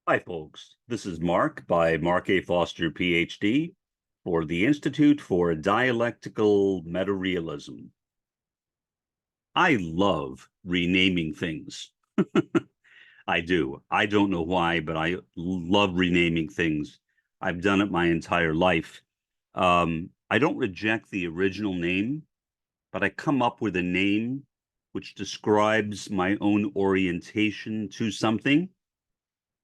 Hi, folks. This is Mark by Mark A. Foster, Ph.D. for the Institute for Dialectical Meta-Realism. I love renaming things. I do. I don't know why, but I love renaming things. I've done it my entire life. I don't reject the original name, but I come up with a name which describes my own orientation to something.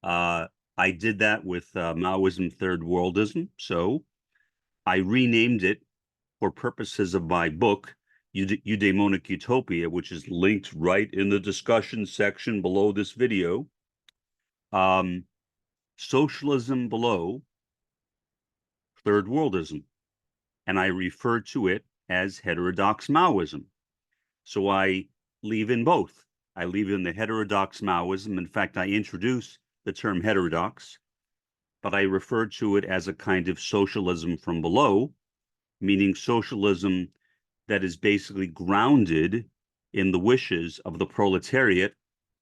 Uh, I did that with Maoism, Third Worldism. So I renamed it for purposes of my book, Eudaimonic Utopia, which is linked right in the discussion section below this video. Socialism below, Third Worldism. And I refer to it as heterodox Maoism. So I leave in both. I leave in the heterodox Maoism. In fact, I introduce the term heterodox, but I refer to it as a kind of socialism from below, meaning socialism that is basically grounded in the wishes of the proletariat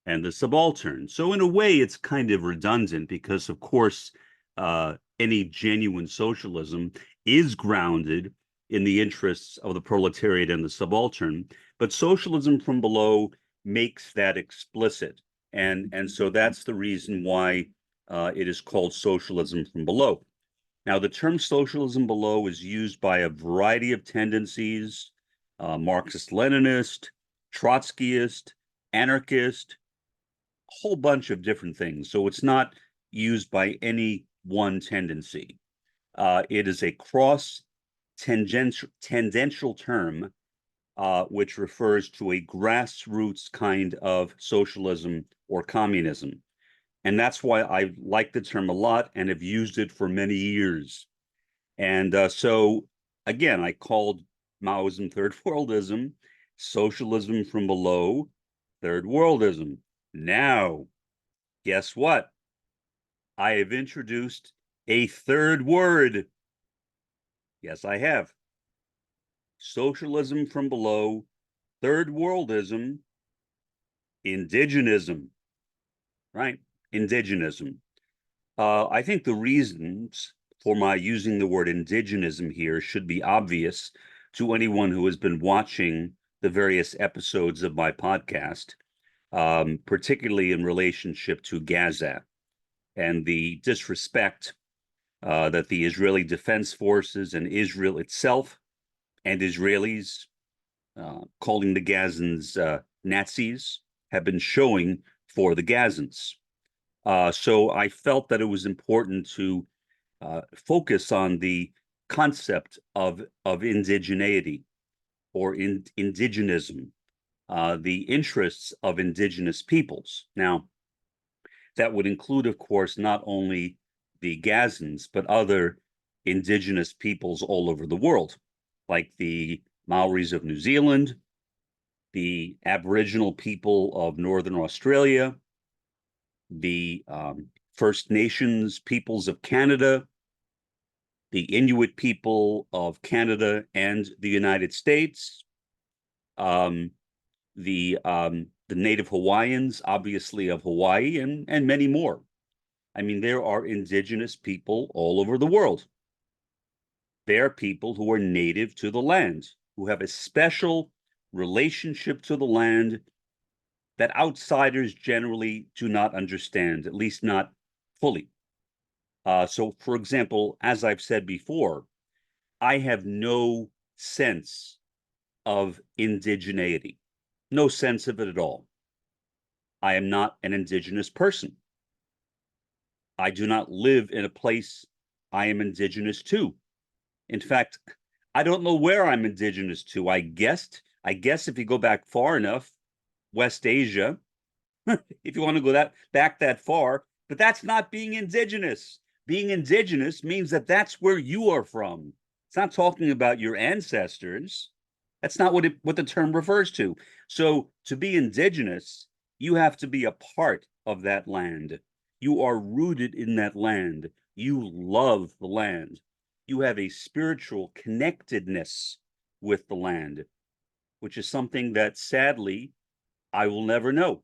and the subaltern. So in a way, it's kind of redundant because, of course, any genuine socialism is grounded in the interests of the proletariat and the subaltern. But socialism from below makes that explicit. And so that's the reason why it is called socialism from below. Now, the term socialism below is used by a variety of tendencies, Marxist-Leninist, Trotskyist, anarchist, a whole bunch of different things. So it's not used by any one tendency. It is a cross-tangential term, which refers to a grassroots kind of socialism or communism. And that's why I like the term a lot and have used it for many years. And so, again, I called Maoism Third Worldism, socialism from below, Third Worldism. Now, guess what? I have introduced a third word. Yes, I have. Socialism from below, Third Worldism, Indigenism, right? Indigenism. I think the reasons for my using the word indigenism here should be obvious to anyone who has been watching the various episodes of my podcast, particularly in relationship to Gaza and the disrespect that the Israeli Defense Forces and Israel itself and Israelis calling the Gazans Nazis have been showing for the Gazans. So I felt that it was important to focus on the concept of indigeneity or indigenism, the interests of indigenous peoples. Now, that would include, of course, not only the Gazans, but other indigenous peoples all over the world, like the Maoris of New Zealand, the Aboriginal people of Northern Australia, the First Nations peoples of Canada, the Inuit people of Canada and the United States, the Native Hawaiians, obviously of Hawaii, and many more. I mean, there are indigenous people all over the world. They are people who are native to the land, who have a special relationship to the land that outsiders generally do not understand, at least not fully. So, for example, as I've said before, I have no sense of indigeneity, no sense of it at all. I am not an indigenous person. I do not live in a place I am indigenous to. In fact, I don't know where I'm indigenous to. I guess if you go back far enough, West Asia, if you want to go back that far, but that's not being indigenous. Being indigenous means that that's where you are from. It's not talking about your ancestors. That's not what the term refers to. So to be indigenous, you have to be a part of that land. You are rooted in that land. You love the land. You have a spiritual connectedness with the land, which is something that sadly I will never know.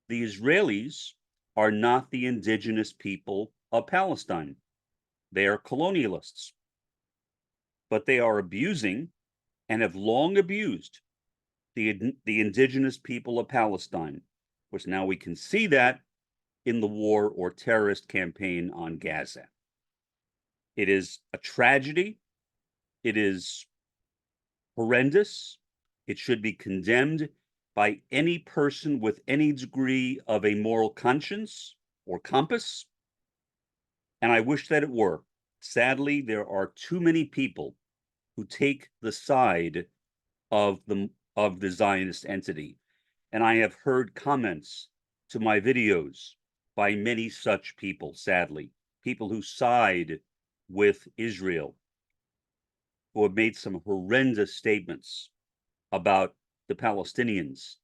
The Israelis are not the indigenous people of Palestine. They are colonialists, but they are abusing and have long abused the indigenous people of Palestine, which now we can see that in the war or terrorist campaign on Gaza. It is a tragedy. It is horrendous. It should be condemned by any person with any degree of a moral conscience or compass. And I wish that it were. Sadly, there are too many people who take the side of the Zionist entity. And I have heard comments to my videos by many such people, sadly, people who side with Israel, who have made some horrendous statements about the Palestinians,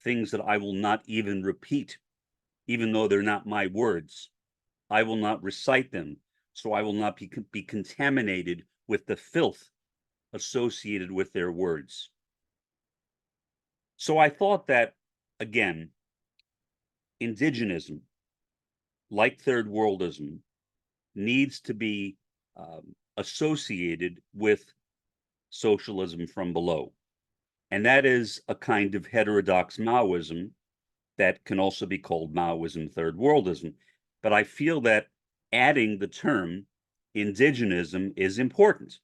things that I will not even repeat, even though they're not my words. I will not recite them, so I will not be contaminated with the filth associated with their words. So I thought that, again, Indigenism, like Third Worldism, needs to be associated with socialism from below. And that is a kind of heterodox Maoism that can also be called Maoism, Third Worldism. But I feel that adding the term Indigenism is important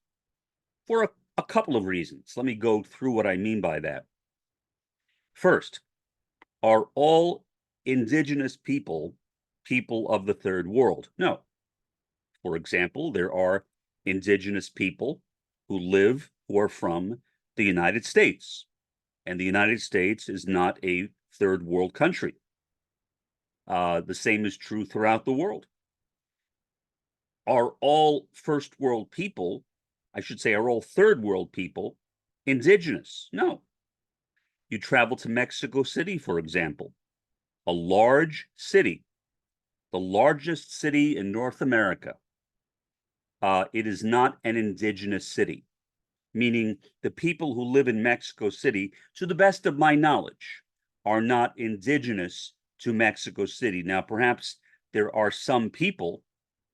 for a couple of reasons. Let me go through what I mean by that. First, are all indigenous people people of the third world? No. For example, there are indigenous people who are from the United States, and the United States is not a third world country. The same is true throughout the world. Are all first world people, I should say, are all third world people indigenous? No. You travel to Mexico City, for example, a large city, the largest city in North America. It is not an indigenous city, meaning the people who live in Mexico City, to the best of my knowledge, are not indigenous to Mexico City. Now, perhaps there are some people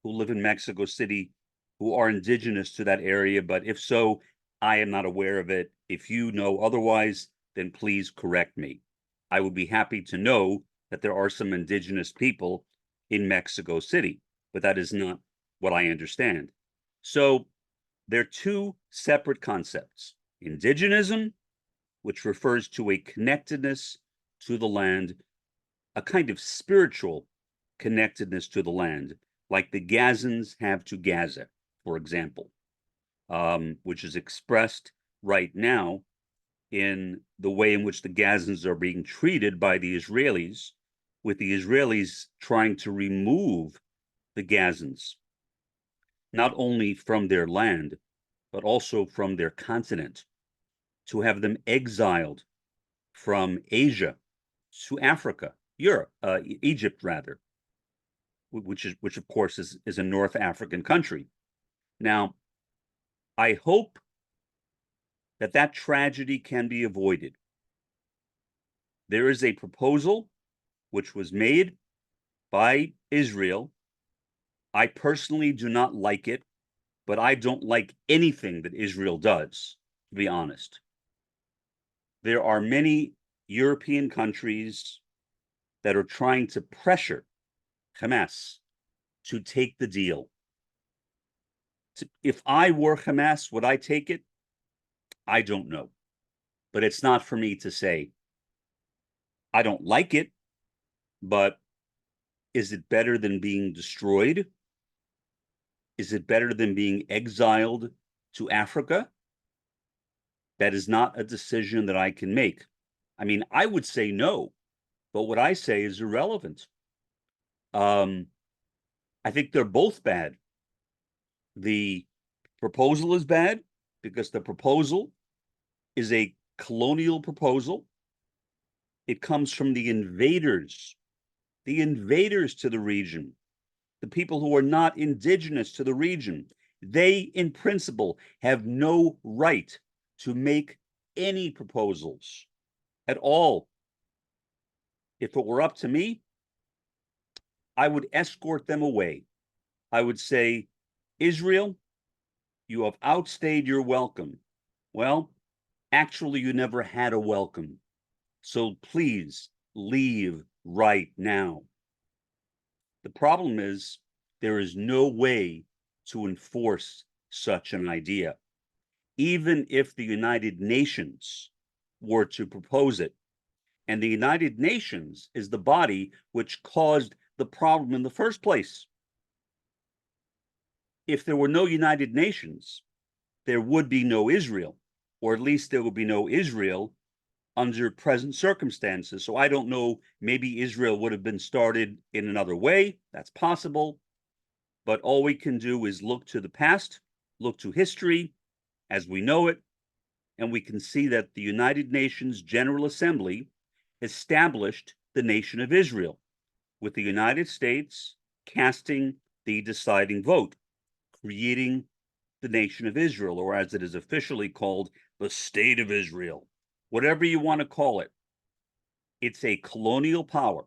who live in Mexico City who are indigenous to that area, but if so, I am not aware of it. If you know otherwise, then please correct me. I would be happy to know that there are some indigenous people in Mexico City, but that is not what I understand. So they're two separate concepts. Indigenism, which refers to a connectedness to the land, a kind of spiritual connectedness to the land, like the Gazans have to Gaza, for example, which is expressed right now in the way in which the Gazans are being treated by the Israelis, with the Israelis trying to remove the Gazans, not only from their land, but also from their continent, to have them exiled from Asia to Africa, Europe, Egypt rather, which of course is a North African country. Now, I hope that that tragedy can be avoided. There is a proposal which was made by Israel. I personally do not like it, but I don't like anything that Israel does, to be honest. There are many European countries that are trying to pressure Hamas to take the deal. If I were Hamas, would I take it? I don't know. But it's not for me to say. I don't like it, but is it better than being destroyed? Is it better than being exiled to Africa? That is not a decision that I can make. I mean, I would say no, but what I say is irrelevant. I think they're both bad. The proposal is bad because the proposal is a colonial proposal. It comes from the invaders to the region, the people who are not indigenous to the region. They, in principle, have no right to make any proposals at all. If it were up to me, I would escort them away. I would say, Israel, you have outstayed your welcome. Well, actually, you never had a welcome. So please leave right now. The problem is there is no way to enforce such an idea. Even if the United Nations were to propose it, and the United Nations is the body which caused the problem in the first place. If there were no United Nations, there would be no Israel, or at least there would be no Israel under present circumstances. So I don't know, maybe Israel would have been started in another way. That's possible. But all we can do is look to the past, look to history as we know it, and we can see that the United Nations General Assembly established the nation of Israel, with the United States casting the deciding vote, creating the nation of Israel, or as it is officially called, the State of Israel. Whatever you want to call it, it's a colonial power.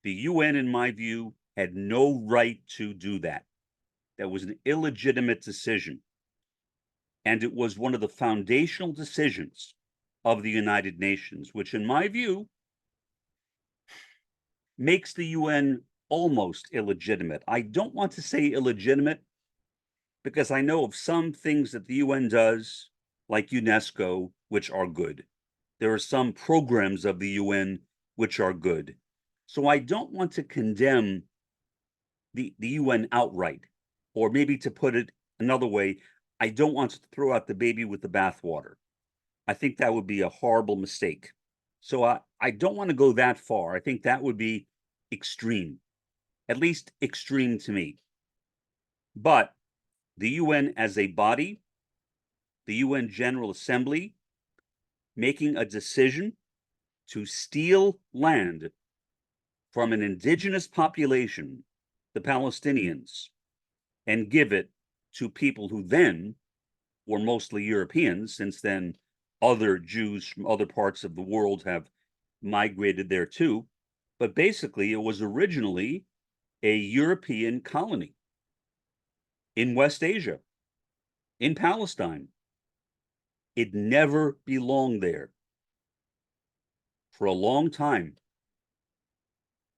The UN, in my view, had no right to do that. That was an illegitimate decision. And it was one of the foundational decisions of the United Nations, which, in my view, makes the UN almost illegitimate. I don't want to say illegitimate because I know of some things that the UN does, like UNESCO, which are good. There are some programs of the UN which are good. So I don't want to condemn the UN outright, or maybe to put it another way, I don't want to throw out the baby with the bathwater. I think that would be a horrible mistake. So I don't want to go that far. I think that would be extreme, at least extreme to me. But the UN as a body, the UN General Assembly, making a decision to steal land from an indigenous population, the Palestinians, and give it to people who then were mostly Europeans, since then other Jews from other parts of the world have migrated there too. But basically, it was originally a European colony in West Asia, in Palestine. It never belonged there. For a long time,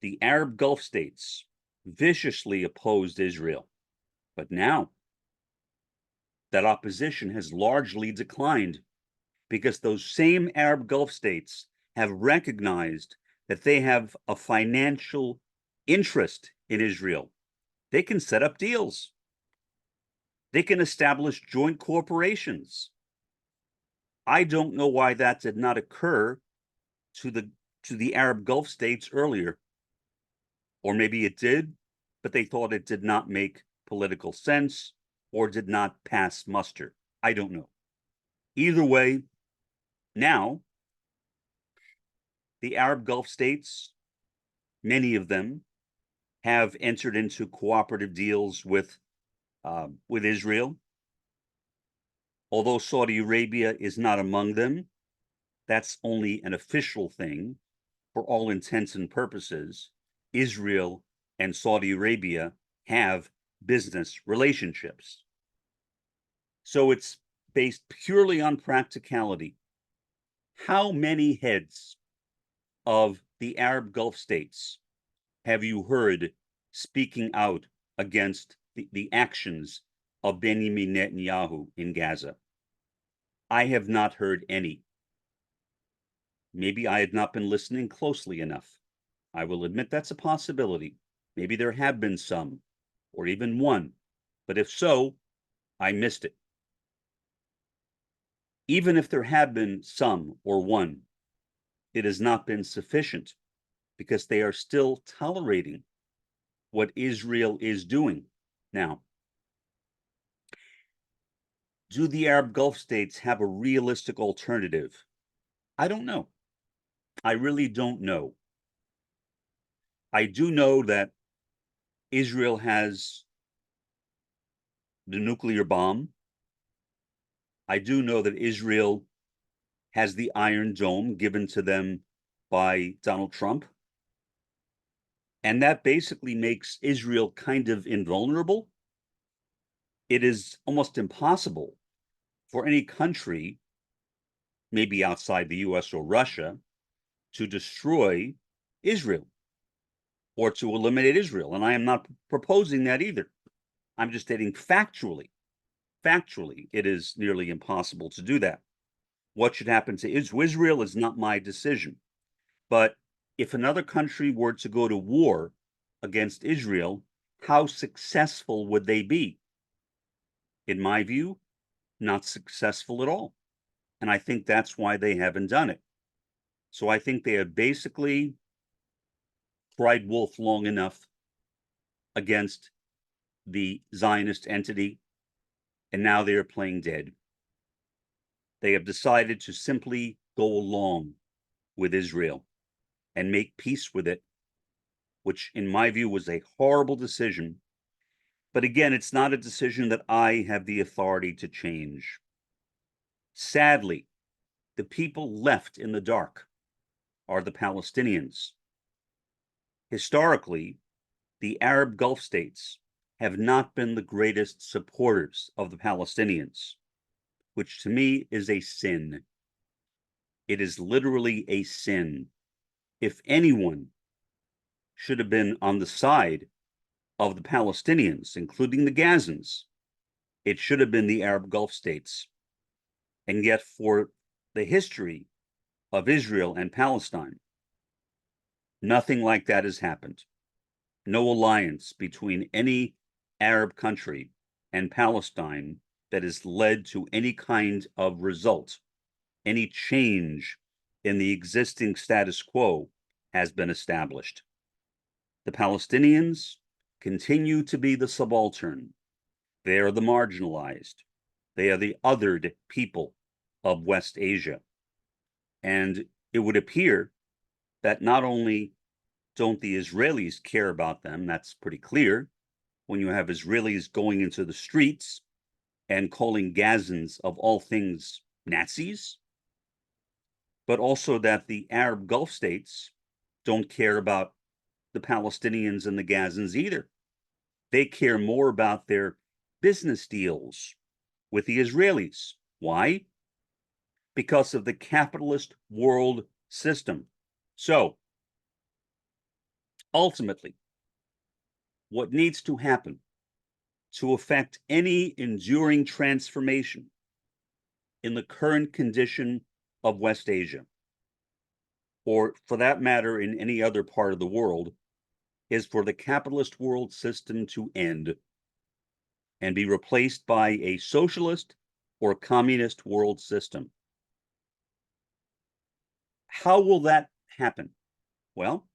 the Arab Gulf states viciously opposed Israel. But now, that opposition has largely declined because those same Arab Gulf states have recognized that they have a financial interest in Israel. They can set up deals. They can establish joint corporations. I don't know why that did not occur to the Arab Gulf states earlier. Or maybe it did, but they thought it did not make political sense or did not pass muster. I don't know. Either way, now the Arab Gulf states, many of them, have entered into cooperative deals with Israel. Although Saudi Arabia is not among them, that's only an official thing. For all intents and purposes, Israel and Saudi Arabia have business relationships. So it's based purely on practicality. How many heads of the Arab Gulf states have you heard speaking out against the actions of Benjamin Netanyahu in Gaza? I have not heard any. Maybe I had not been listening closely enough. I will admit that's a possibility. Maybe there have been some, or even one. But if so, I missed it. Even if there have been some or one, it has not been sufficient because they are still tolerating what Israel is doing. Now, do the Arab Gulf states have a realistic alternative? I don't know. I really don't know. I do know that Israel has the nuclear bomb. I do know that Israel has the Iron Dome given to them by Donald Trump. And that basically makes Israel kind of invulnerable. It is almost impossible for any country, maybe outside the US or Russia, to destroy Israel or to eliminate Israel. And I am not proposing that either. I'm just stating factually, it is nearly impossible to do that. What should happen to Israel is not my decision. But if another country were to go to war against Israel, how successful would they be? In my view, not successful at all. And I think that's why they haven't done it. So I think they have basically cried wolf long enough against the Zionist entity, and now they are playing dead. They have decided to simply go along with Israel and make peace with it, which in my view was a horrible decision. But again, it's not a decision that I have the authority to change. Sadly, the people left in the dark are the Palestinians. Historically, the Arab Gulf states have not been the greatest supporters of the Palestinians, which to me is a sin. It is literally a sin. If anyone should have been on the side of the Palestinians, including the Gazans, it should have been the Arab Gulf states. And yet, for the history of Israel and Palestine, nothing like that has happened. No alliance between any Arab country and Palestine that has led to any kind of result, any change in the existing status quo has been established. The Palestinians continue to be the subaltern. They are the marginalized. They are the othered people of West Asia. And it would appear that not only don't the Israelis care about them, that's pretty clear, when you have Israelis going into the streets and calling Gazans of all things Nazis, but also that the Arab Gulf states don't care about the Palestinians and the Gazans either. They care more about their business deals with the Israelis. Why? Because of the capitalist world system. So, ultimately, what needs to happen to affect any enduring transformation in the current condition of West Asia, or for that matter, in any other part of the world, is for the capitalist world system to end and be replaced by a socialist or communist world system. How will that happen? Well,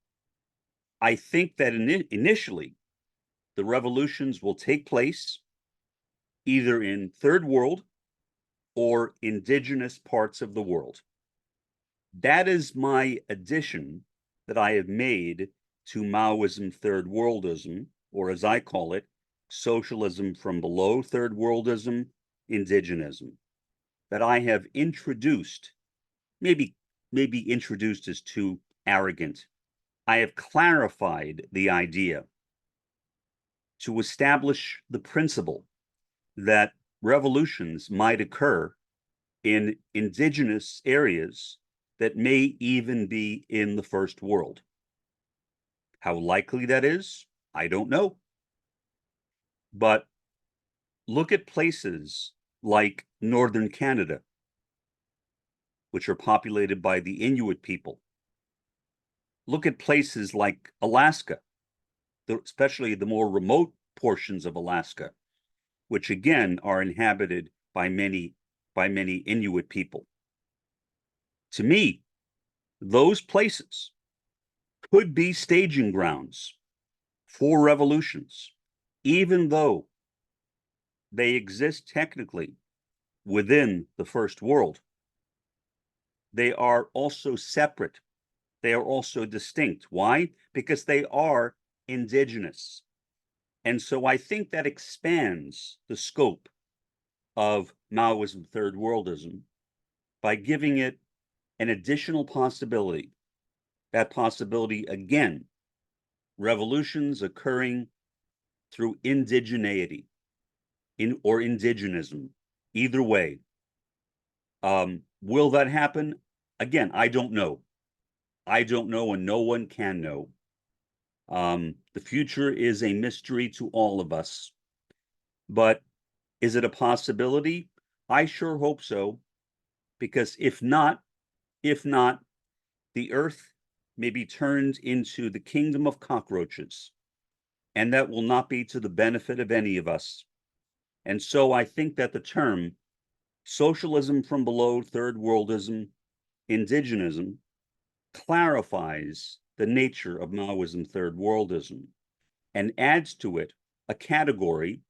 I think that initially the revolutions will take place either in third world or indigenous parts of the world. That is my addition that I have made to Maoism third worldism, or as I call it, socialism from below third worldism, indigenism, that I have introduced. Maybe introduced is too arrogant. I have clarified the idea to establish the principle that revolutions might occur in indigenous areas that may even be in the first world. How likely that is, I don't know. But look at places like northern Canada, which are populated by the Inuit people. Look at places like Alaska, especially the more remote portions of Alaska, which again are inhabited by many Inuit people. To me, those places could be staging grounds for revolutions, even though they exist technically within the first world. They are also separate. They are also distinct. Why? Because they are indigenous. And so I think that expands the scope of Maoism third worldism by giving it an additional possibility. That possibility, again, revolutions occurring through indigeneity or indigenism. Either way. Will that happen? Again, I don't know. I don't know, and no one can know. The future is a mystery to all of us. But is it a possibility? I sure hope so, because if not, the earth may be turned into the kingdom of cockroaches, and that will not be to the benefit of any of us. And so I think that the term socialism from below, third worldism, indigenism, clarifies the nature of Maoism, third worldism, and adds to it a category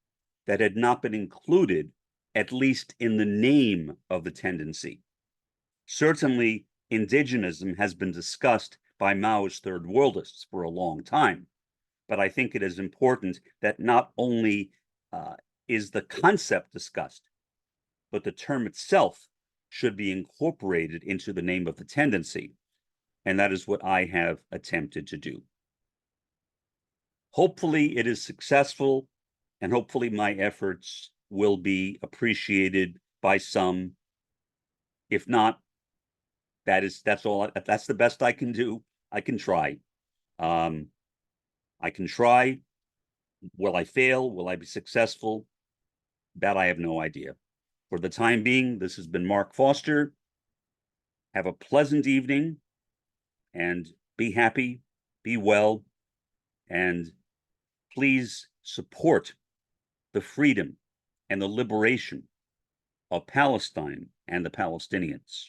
that had not been included, at least in the name of the tendency. Certainly, indigenism has been discussed by Maoist third worldists for a long time, but I think it is important that not only is the concept discussed, but the term itself should be incorporated into the name of the tendency. And that is what I have attempted to do. Hopefully it is successful, and hopefully my efforts will be appreciated by some. If not, that's the best I can do. I can try. I can try. Will I fail? Will I be successful? That I have no idea. For the time being, this has been Mark Foster. Have a pleasant evening, and be happy, be well, and please support the freedom and the liberation of Palestine and the Palestinians.